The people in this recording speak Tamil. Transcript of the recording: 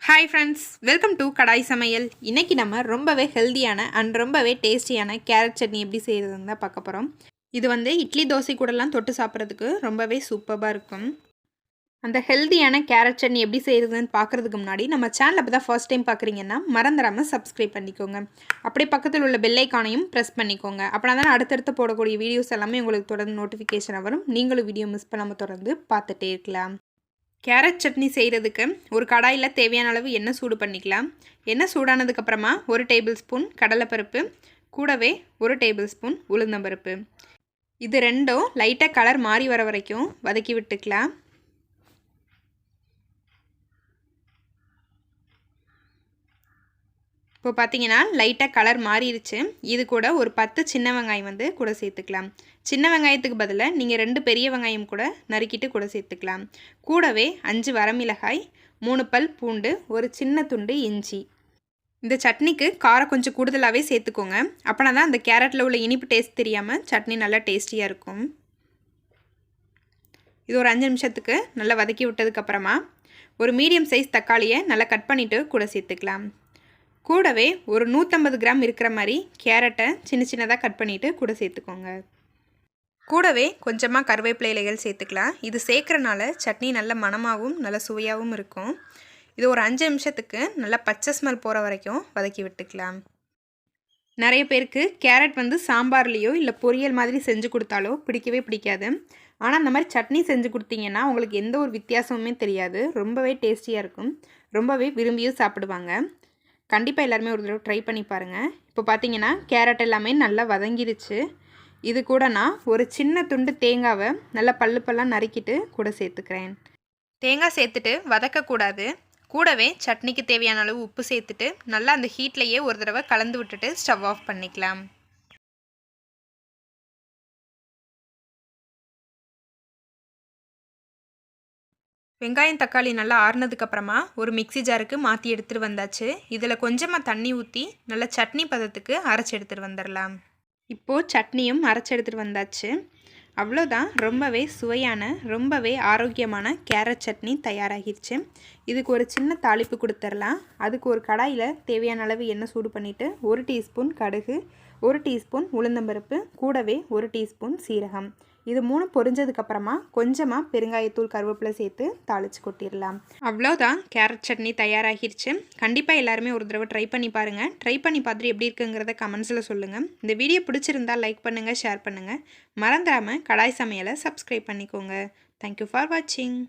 Hi friends, welcome to கடாய் சமையல். இன்னைக்கு நம்ம ரொம்பவே ஹெல்தியான அண்ட் ரொம்பவே டேஸ்டியான கேரட் சட்னி எப்படி செய்யறதுன்னு தான் பார்க்க போறோம். இது வந்து இட்லி தோசை கூடலாம் தொட்டு சாப்பிட்றதுக்கு ரொம்பவே சூப்பரா இருக்கும். அந்த ஹெல்தியான கேரட் சட்னி எப்படி செய்யறதுன்னு பார்க்கறதுக்கு முன்னாடி நம்ம சேனலை இப்போ தான் ஃபர்ஸ்ட் டைம் பார்க்குறீங்கன்னா மறந்துடாமல் சப்ஸ்கிரைப் பண்ணிக்கோங்க. அப்படியே பக்கத்தில் உள்ள பெல் ஐகானையும் ப்ரெஸ் பண்ணிக்கோங்க. அப்படின்னா தான் அடுத்தடுத்து போடக்கூடிய வீடியோஸ் எல்லாமே உங்களுக்கு தொடர்ந்து நோட்டிஃபிகேஷன் வரும். நீங்களும் வீடியோ மிஸ் பண்ணாமல் தொடர்ந்து பார்த்துட்டே இருக்கலாம். கேரட் சட்னி செய்கிறதுக்கு ஒரு கடாயில் தேவையான அளவு எண்ணெய் சூடு பண்ணிக்கலாம். எண்ணெய் சூடானதுக்கப்புறமா 1 டேபிள் ஸ்பூன் கடலைப்பருப்பு, கூடவே 1 டேபிள் ஸ்பூன் உளுந்தம்பருப்பு, இது ரெண்டும் லைட்டாக கலர் மாறி வர வரைக்கும் வதக்கி விட்டுக்கலாம். இப்போ பார்த்தீங்கன்னா லைட்டாக கலர் மாறிடுச்சு. இது கூட ஒரு 10 சின்ன வெங்காயம் வந்து கூட சேர்த்துக்கலாம். சின்ன வெங்காயத்துக்கு பதிலாக நீங்கள் 2 பெரிய வெங்காயம் கூட நறுக்கிட்டு கூட சேர்த்துக்கலாம். கூடவே 5 வரமிளகாய், 3 பல் பூண்டு, ஒரு சின்ன துண்டு இஞ்சி. இந்த சட்னிக்கு காரம் கொஞ்சம் கூடுதலாகவே சேர்த்துக்கோங்க. அப்போனா தான் அந்த கேரட்டில் உள்ள இனிப்பு டேஸ்ட் தெரியாமல் சட்னி நல்லா டேஸ்டியாக இருக்கும். இது ஒரு 5 நிமிஷத்துக்கு நல்லா வதக்கி விட்டதுக்கப்புறமா ஒரு மீடியம் சைஸ் தக்காளியை நல்லா கட் பண்ணிவிட்டு கூட சேர்த்துக்கலாம். கூடவே ஒரு 150 கிராம் இருக்கிற மாதிரி கேரட்டை சின்ன சின்னதாக கட் பண்ணிவிட்டு கூட சேர்த்துக்கோங்க. கூடவே கொஞ்சமாக கருவேப்பிலை இலைகள் சேர்த்துக்கலாம். இது சேர்க்குறனால சட்னி நல்ல மணமாகவும் நல்ல சுவையாகவும் இருக்கும். இது ஒரு 5 நிமிஷத்துக்கு நல்லா பச்சை ஸ்மெல் போகிற வரைக்கும் வதக்கி விட்டுக்கலாம். நிறைய பேருக்கு கேரட் வந்து சாம்பார்லேயோ இல்லை பொரியல் மாதிரி செஞ்சு கொடுத்தாலோ பிடிக்கவே பிடிக்காது. ஆனால் அந்த மாதிரி சட்னி செஞ்சு கொடுத்தீங்கன்னா உங்களுக்கு எந்த ஒரு வித்தியாசமுமே தெரியாது. ரொம்பவே டேஸ்டியாக இருக்கும். ரொம்பவே விரும்பியும் சாப்பிடுவாங்க. கண்டிப்பாக எல்லாருமே ஒரு தடவை ட்ரை பண்ணி பாருங்கள். இப்போ பார்த்தீங்கன்னா கேரட் எல்லாமே நல்லா வதங்கிடுச்சு. இது கூட நான் ஒரு சின்ன துண்டு தேங்காவை நல்லா பல்லாக நறுக்கிட்டு கூட சேர்த்துக்கிறேன். தேங்காய் சேர்த்துட்டு வதக்கக்கூடாது. கூடவே சட்னிக்கு தேவையான அளவு உப்பு சேர்த்துட்டு நல்லா அந்த ஹீட்லேயே ஒரு தடவை கலந்து விட்டுட்டு ஸ்டவ் ஆஃப் பண்ணிக்கலாம். வெங்காயம் தக்காளி நல்லா ஆறுனதுக்கப்புறமா ஒரு மிக்ஸி ஜாருக்கு மாற்றி எடுத்துகிட்டு வந்தாச்சு. இதில் கொஞ்சமாக தண்ணி ஊற்றி நல்லா சட்னி பதத்துக்கு அரைச்சி எடுத்துகிட்டு வந்துடலாம். இப்போது சட்னியும் அரைச்சி எடுத்துகிட்டு வந்தாச்சு. அவ்வளோதான், ரொம்பவே சுவையான ரொம்பவே ஆரோக்கியமான கேரட் சட்னி தயாராகிடுச்சு. இதுக்கு ஒரு சின்ன தாளிப்பு கொடுத்துடலாம். அதுக்கு ஒரு கடாயில் தேவையான அளவு எண்ணெய் சூடு பண்ணிவிட்டு 1 டீஸ்பூன் கடுகு, 1 டீஸ்பூன் உளுந்தம்பருப்பு, கூடவே 1 டீஸ்பூன் சீரகம், இது 3 பொரிஞ்சதுக்கப்புறமா கொஞ்சமாக பெருங்காயத்தூள் கருவேப்பிலை சேர்த்து தாளித்து கொட்டிடலாம். அவ்வளோதான், கேரட் சட்னி தயாராகிடுச்சு. கண்டிப்பாக எல்லாருமே ஒரு தடவை ட்ரை பண்ணி பாருங்கள். ட்ரை பண்ணி பார்த்துட்டு எப்படி இருக்குங்கிறத கமெண்ட்ஸில் சொல்லுங்கள். இந்த வீடியோ பிடிச்சிருந்தால் லைக் பண்ணுங்கள், ஷேர் பண்ணுங்கள். மறந்துடாமல் கடாய் சமையலை சப்ஸ்கிரைப் பண்ணிக்கோங்க. தேங்க்யூ ஃபார் வாட்சிங்.